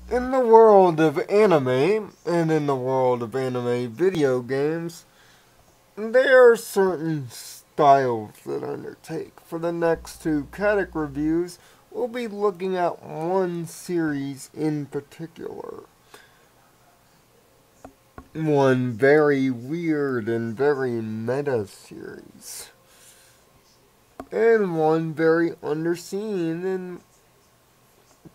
In the world of anime, and in the world of anime video games, there are certain styles that undertake. For the next two Kadic reviews, we'll be looking at one series in particular. One very weird and very meta series. And one very underseen and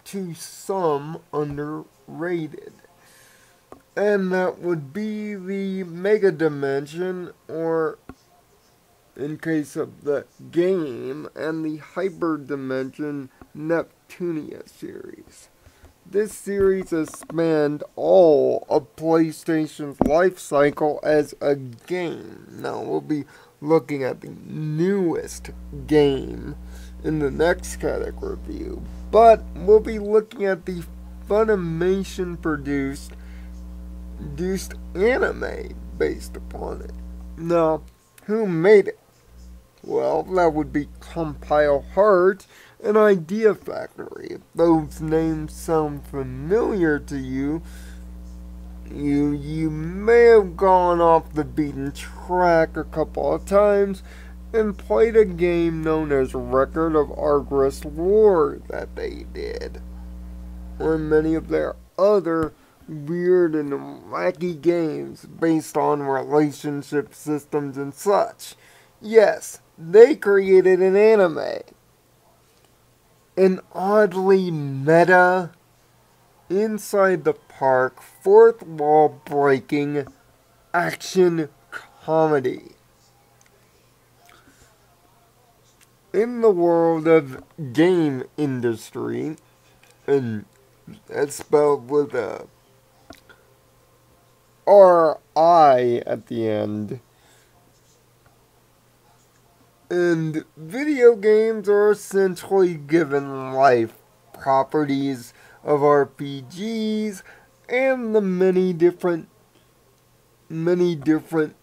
to some underrated. And that would be the Mega Dimension, or in case of the game, and the Hyperdimension Neptunia series. This series has spanned all of PlayStation's life cycle as a game. Now we'll be looking at the newest game in the next Kadic review, but we'll be looking at the Funimation produced anime based upon it. Now, who made it? Well, that would be Compile Heart and Idea Factory. If those names sound familiar to you, you may have gone off the beaten track a couple of times and played a game known as Record of Argress Lore that they did, or many of their other weird and wacky games based on relationship systems and such. Yes, they created an anime. An oddly meta, inside the park, fourth wall breaking action comedy. In the world of game industry, and that's spelled with a R-I at the end, and video games are essentially given life, properties of RPGs, and the many different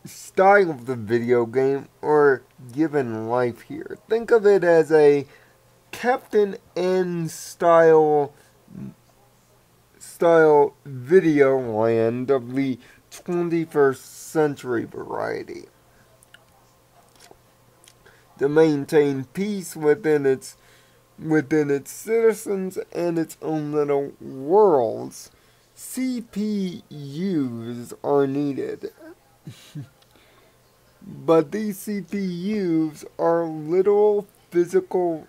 styles of video game are given life here. Think of it as a Captain N style video land of the 21st century variety. To maintain peace within its citizens and its own little worlds, CPUs are needed. But these CPUs are literal physical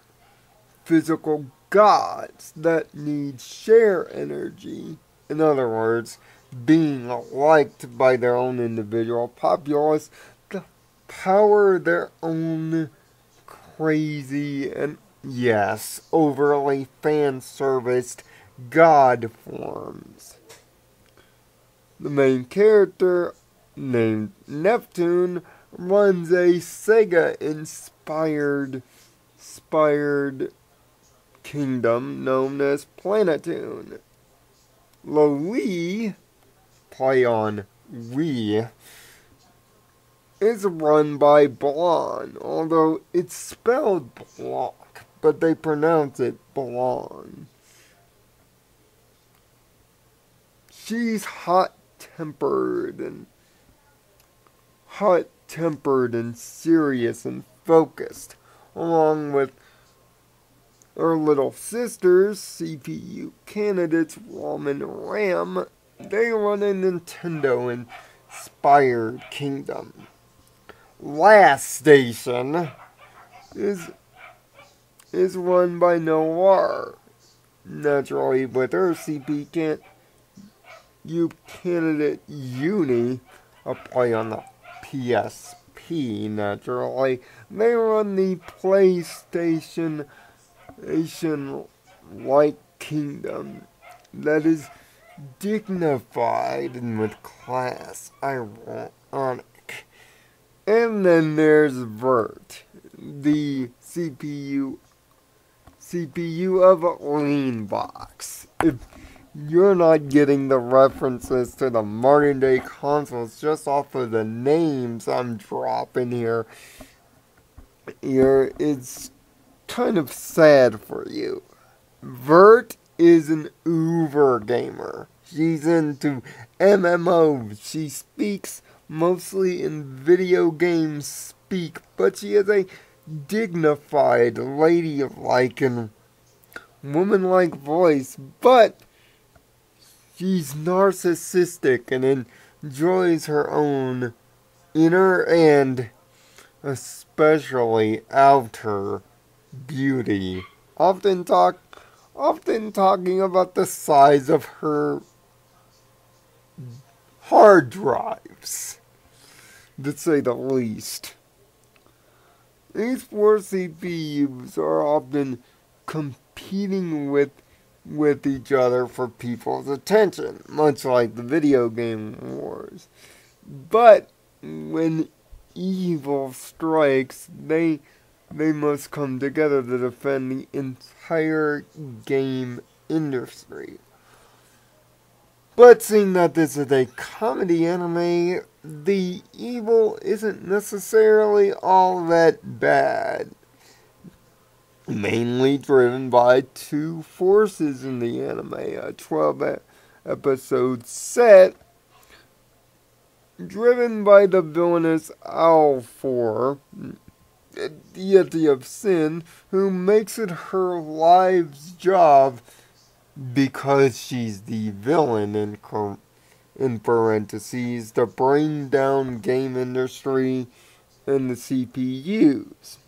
gods that need share energy. In other words, being liked by their own individual populace to power their own crazy and, yes, overly fan-serviced god forms. The main character, named Neptune, runs a Sega-inspired kingdom known as Planetoon. Loli, play on we, is run by Blonde, although it's spelled Block, but they pronounce it Blonde. She's hot-tempered and serious and focused, along with her little sisters, CPU candidates Rom and Ram. They run a Nintendo-inspired kingdom. Last Station is run by Noir. Naturally, with her CPU candidate Uni, a play on the PSP, naturally. They run the PlayStation-like kingdom that is dignified and with class. Ironic. And then there's Vert, the CPU of Leanbox. If you're not getting the references to the modern day consoles just off of the names I'm dropping here, it's kind of sad for you. Vert is an uber gamer. She's into MMOs. She speaks mostly in video game speak, but she has a dignified, ladylike, and woman-like voice, but she's narcissistic and enjoys her own inner and especially outer beauty. Often talking about the size of her hard drives, to say the least. These four CPUs are often competing with each other for people's attention, much like the video game wars. But when evil strikes, they must come together to defend the entire game industry. But seeing that this is a comedy anime, the evil isn't necessarily all that bad. Mainly driven by two forces in the anime, a 12-episode set, driven by the villainous Owl-4, a deity of sin, who makes it her life's job, because she's the villain in parentheses, to bring down game industry and the CPUs.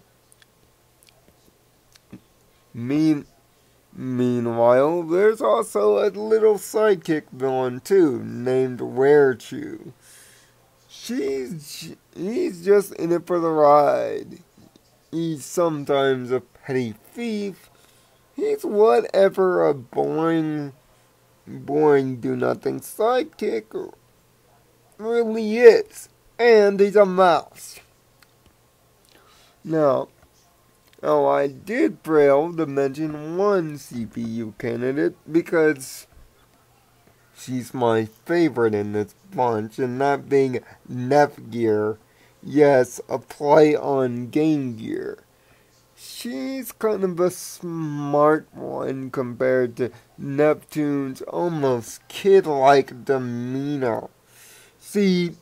Meanwhile, there's also a little sidekick villain too, named Werechu. He's just in it for the ride. He's sometimes a petty thief. He's whatever a boring do-nothing sidekick really is. And he's a mouse. Now, I did fail to mention one CPU candidate because she's my favorite in this bunch, and that being Nepgear. Yes, a play on Game Gear. She's kind of a smart one compared to Neptune's almost kid-like demeanor. See,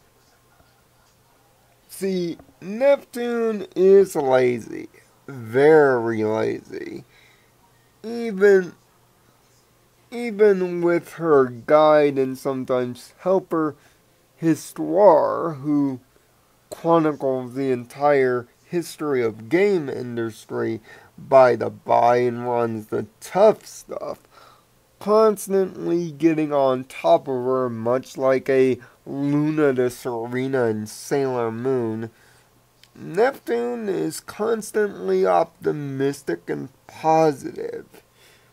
Neptune is lazy. Very lazy. Even with her guide and sometimes helper, Histoire, who chronicles the entire history of game industry by the by and runs the tough stuff, constantly getting on top of her, much like a Luna to Serena and Sailor Moon. Neptune is constantly optimistic and positive,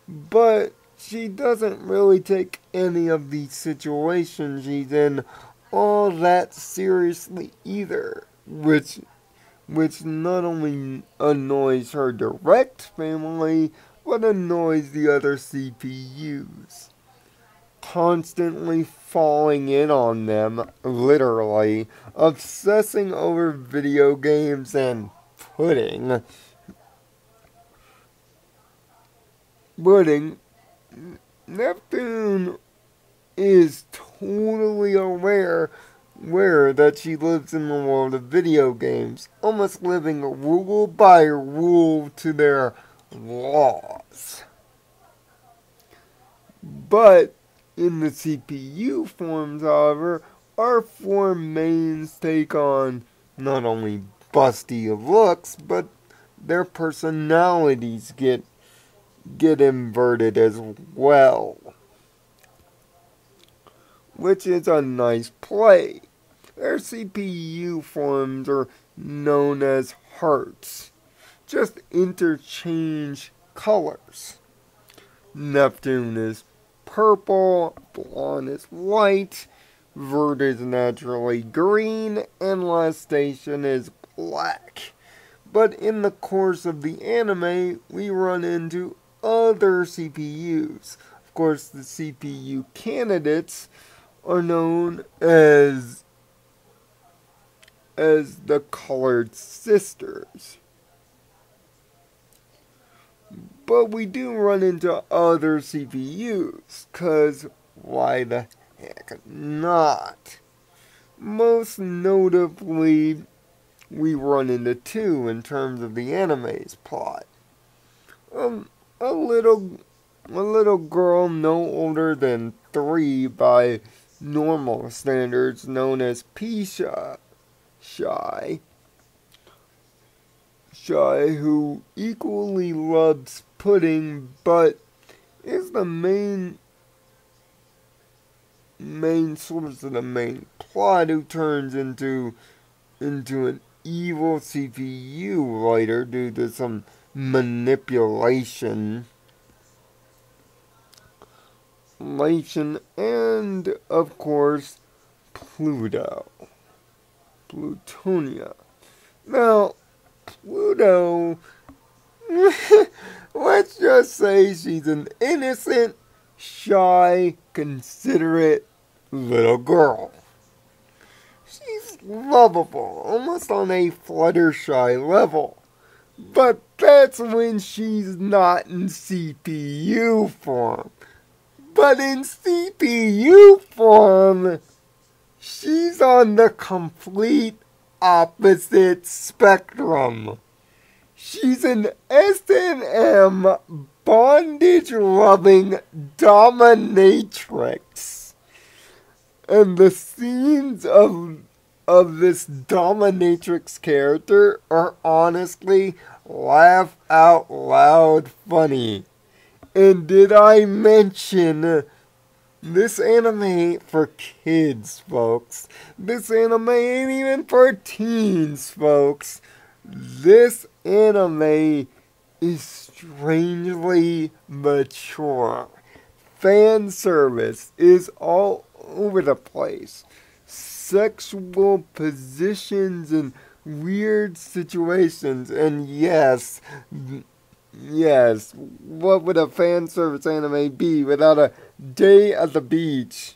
but she doesn't really take any of the situations she's in all that seriously either, which not only annoys her direct family, but annoys the other CPUs. Constantly falling in on them, literally, obsessing over video games and pudding. Neptune is totally aware that she lives in the world of video games, almost living rule by rule to their laws. But in the CPU forms, however, our four mains take on not only busty looks, but their personalities get inverted as well, which is a nice play. Their CPU forms are known as hearts. Just interchange colors. Neptune is purple, Blonde is white, Vert is naturally green, and Last Station is black. But in the course of the anime, we run into other CPUs. Of course, the CPU candidates are known as the Colored Sisters. But we do run into other CPUs, cause why the heck not? Most notably, we run into two in terms of the anime's plot. Um, a little girl no older than 3 by normal standards, known as Shy, who equally loves pudding, but is the main source of the main plot, who turns into an evil CPU writer due to some manipulation. And, of course, Plutonia. Now, Pluto, let's just say she's an innocent, shy, considerate little girl. She's lovable, almost on a Fluttershy level. But that's when she's not in CPU form. But in CPU form, she's on the complete opposite spectrum. She's an S&M bondage-loving dominatrix. And the scenes of this dominatrix character are honestly laugh out loud funny. And did I mention this anime ain't for kids, folks? This anime ain't even for teens, folks. This anime is strangely mature. Fan service is all over the place. Sexual positions and weird situations, and yes, what would a fan service anime be without a day at the beach?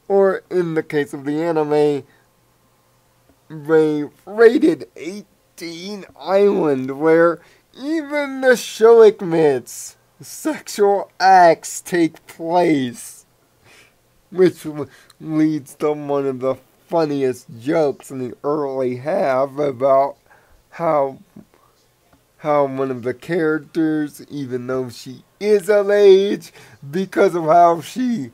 Or, in the case of the anime, rated 18 Island, where even the show admits sexual acts take place. Which leads to one of the funniest jokes in the early half about how one of the characters, even though she is of age, because of how she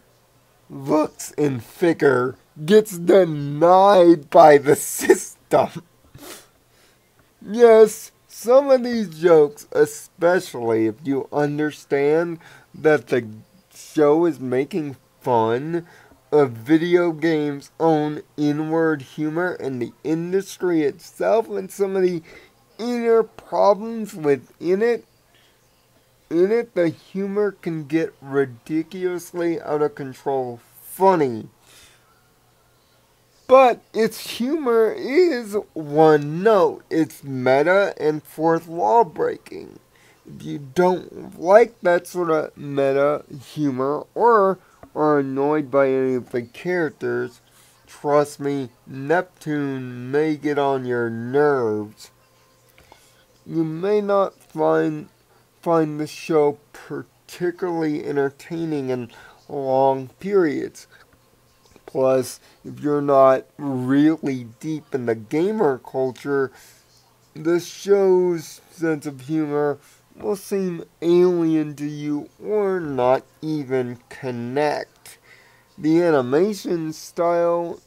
looks and figure, gets denied by the system. Yes, some of these jokes, especially if you understand that the show is making fun of video games' own inward humor and the industry itself, and some of the inner problems within it, the humor can get ridiculously out of control funny. But its humor is one note. It's meta and fourth wall breaking. If you don't like that sort of meta humor or are annoyed by any of the characters, trust me, Neptune may get on your nerves. You may not find the show particularly entertaining in long periods. Plus, if you're not really deep in the gamer culture, the show's sense of humor will seem alien to you or not even connect. The animation style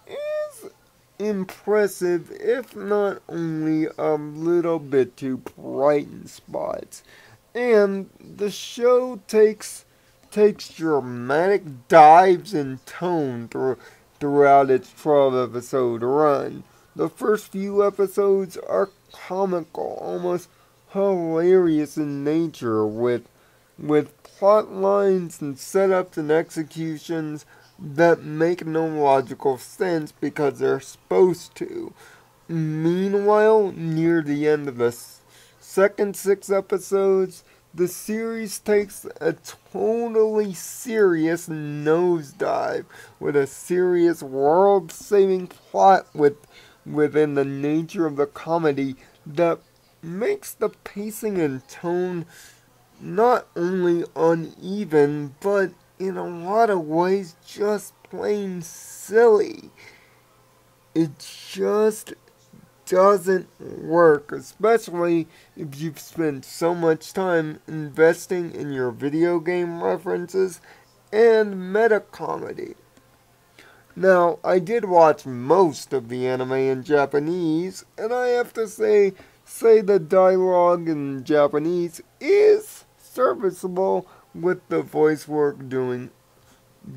is impressive, if not only a little bit too bright in spots. And the show takes dramatic dives in tone throughout its 12-episode run. The first few episodes are comical, almost hilarious in nature, with plot lines and setups and executions that make no logical sense because they're supposed to. Meanwhile, near the end of the second 6 episodes, the series takes a totally serious nosedive with a serious world-saving plot within the nature of the comedy that makes the pacing and tone not only uneven, but in a lot of ways just plain silly. It just doesn't work, especially if you've spent so much time investing in your video game references and meta comedy. Now, I did watch most of the anime in Japanese, and I have to say the dialogue in Japanese is serviceable, with the voice work doing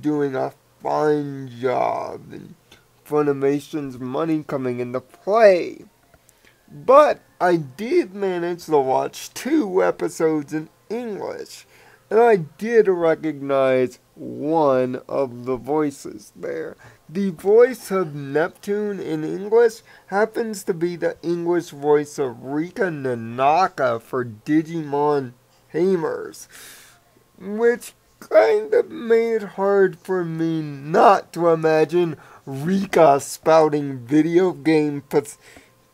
a fine job, and Funimation's money coming into play. But I did manage to watch 2 episodes in English, and I did recognize one of the voices there. The voice of Neptune in English happens to be the English voice of Rika Nanaka for Digimon Tamers, which kind of made it hard for me not to imagine Rika spouting video game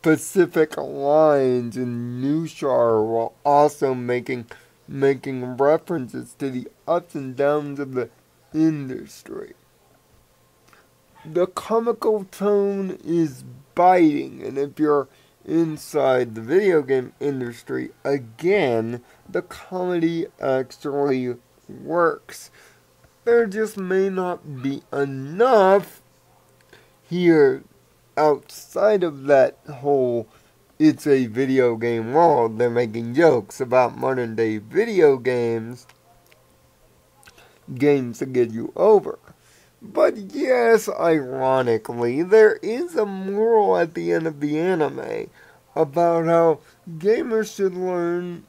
Pacific lines in Nushar while also making references to the ups and downs of the industry. The comical tone is biting, and if you're inside the video game industry, again, the comedy actually works. There just may not be enough here outside of that whole it's a video game world. They're making jokes about modern day video games to get you over. But yes, ironically, there is a moral at the end of the anime about how gamers should learn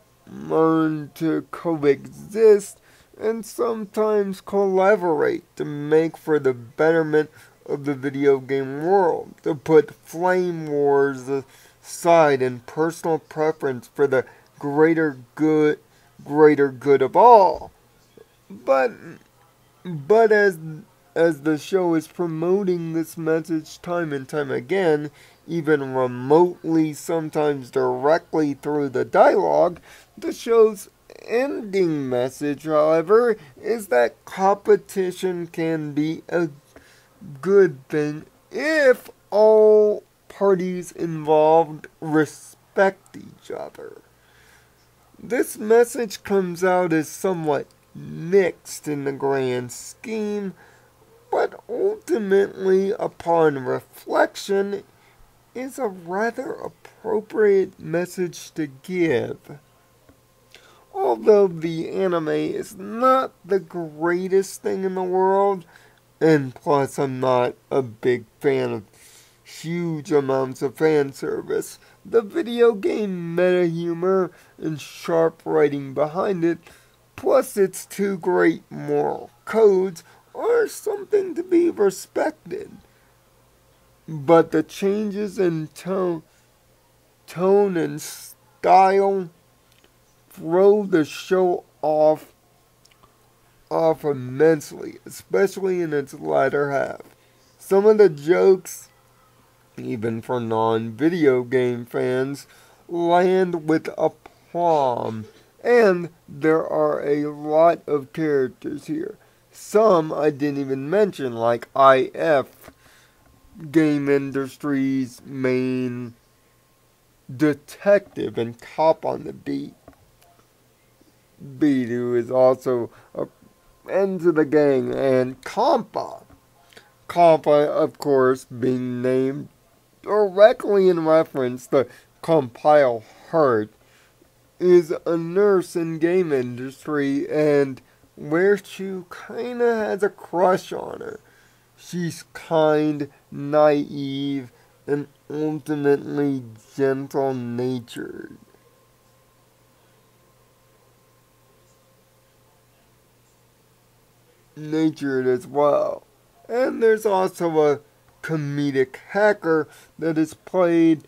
to coexist and sometimes collaborate to make for the betterment of the video game world, to put flame wars aside and personal preference for the greater good of all. But as the show is promoting this message time and time again, even remotely, sometimes directly through the dialogue, the show's ending message, however, is that competition can be a good thing if all parties involved respect each other. This message comes out as somewhat mixed in the grand scheme, but ultimately, upon reflection, is a rather appropriate message to give. Although the anime is not the greatest thing in the world, and plus I'm not a big fan of huge amounts of fan service, the video game meta humor and sharp writing behind it, plus its 2 great moral codes, are something to be respected. But the changes in tone and style throw the show off immensely, especially in its latter half. Some of the jokes, even for non-video game fans, land with aplomb, and there are a lot of characters here. Some I didn't even mention, like IF, game industry's main detective and cop on the beat, who is also a friend to the gang, and Compa, of course, being named directly in reference to Compile Heart, is a nurse in game industry, and where Chu kinda has a crush on her. She's kind, naive, and ultimately gentle-natured. As well. And there's also a comedic hacker that is played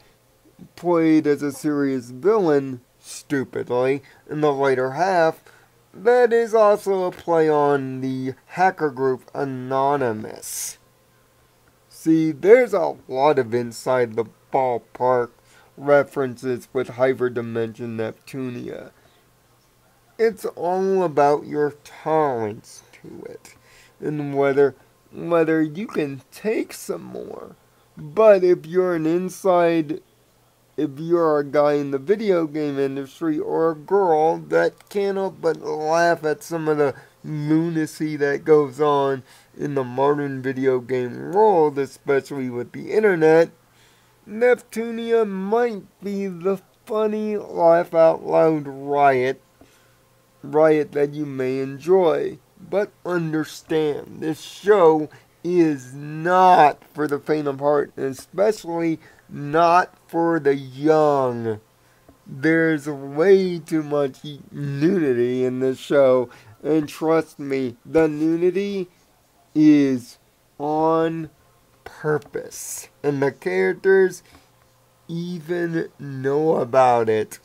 as a serious villain, stupidly, in the later half. That is also a play on the hacker group Anonymous. See, there's a lot of inside the ballpark references with Hyperdimension Neptunia. It's all about your tolerance to it and whether you can take some more. But if you're if you're a guy in the video game industry or a girl that can't help but laugh at some of the lunacy that goes on in the modern video game world, especially with the internet, Neptunia might be the funny, laugh out loud riot that you may enjoy. But understand, this show is not for the faint of heart, and especially not for the young. There's way too much nudity in this show, and trust me, the nudity is on purpose, and the characters even know about it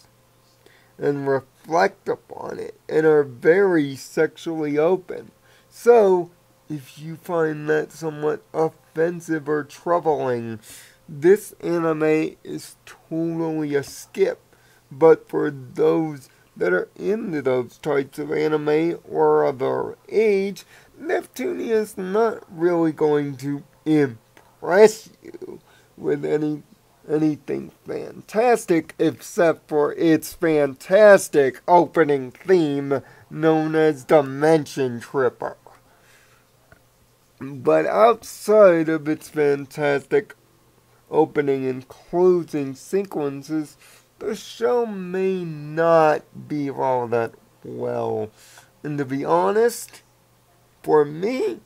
and reflect upon it and are very sexually open. So, if you find that somewhat offensive or troubling, this anime is totally a skip. But for those that are into those types of anime or of our age, Neptunia is not really going to impress you with anything fantastic except for its fantastic opening theme known as Dimension Tripper. But outside of its fantastic opening and closing sequences, the show may not be all that well. And to be honest, for me,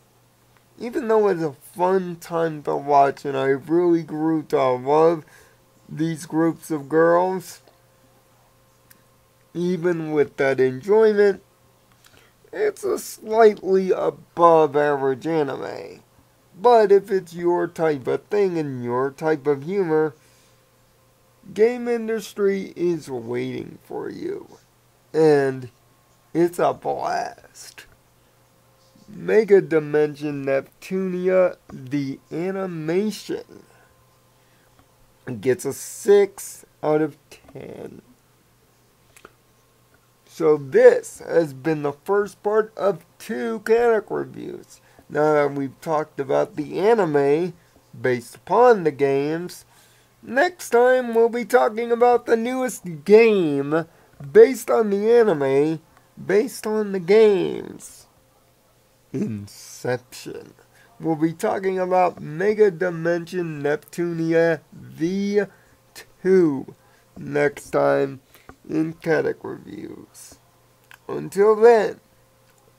even though it's a fun time to watch and I really grew to love these groups of girls, even with that enjoyment, it's a slightly above average anime. But if it's your type of thing and your type of humor, game industry is waiting for you. And it's a blast. Mega Dimension Neptunia, the animation, gets a 6 out of 10. So this has been the first part of 2 Kadic Reviews. Now that we've talked about the anime based upon the games, next time we'll be talking about the newest game based on the anime based on the games. Inception. We'll be talking about Mega Dimension Neptunia V2 next time in Kadic Reviews. Until then,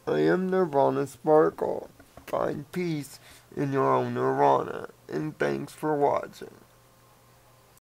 I am Nirvana Sparkle. Find peace in your own nirvana, and thanks for watching.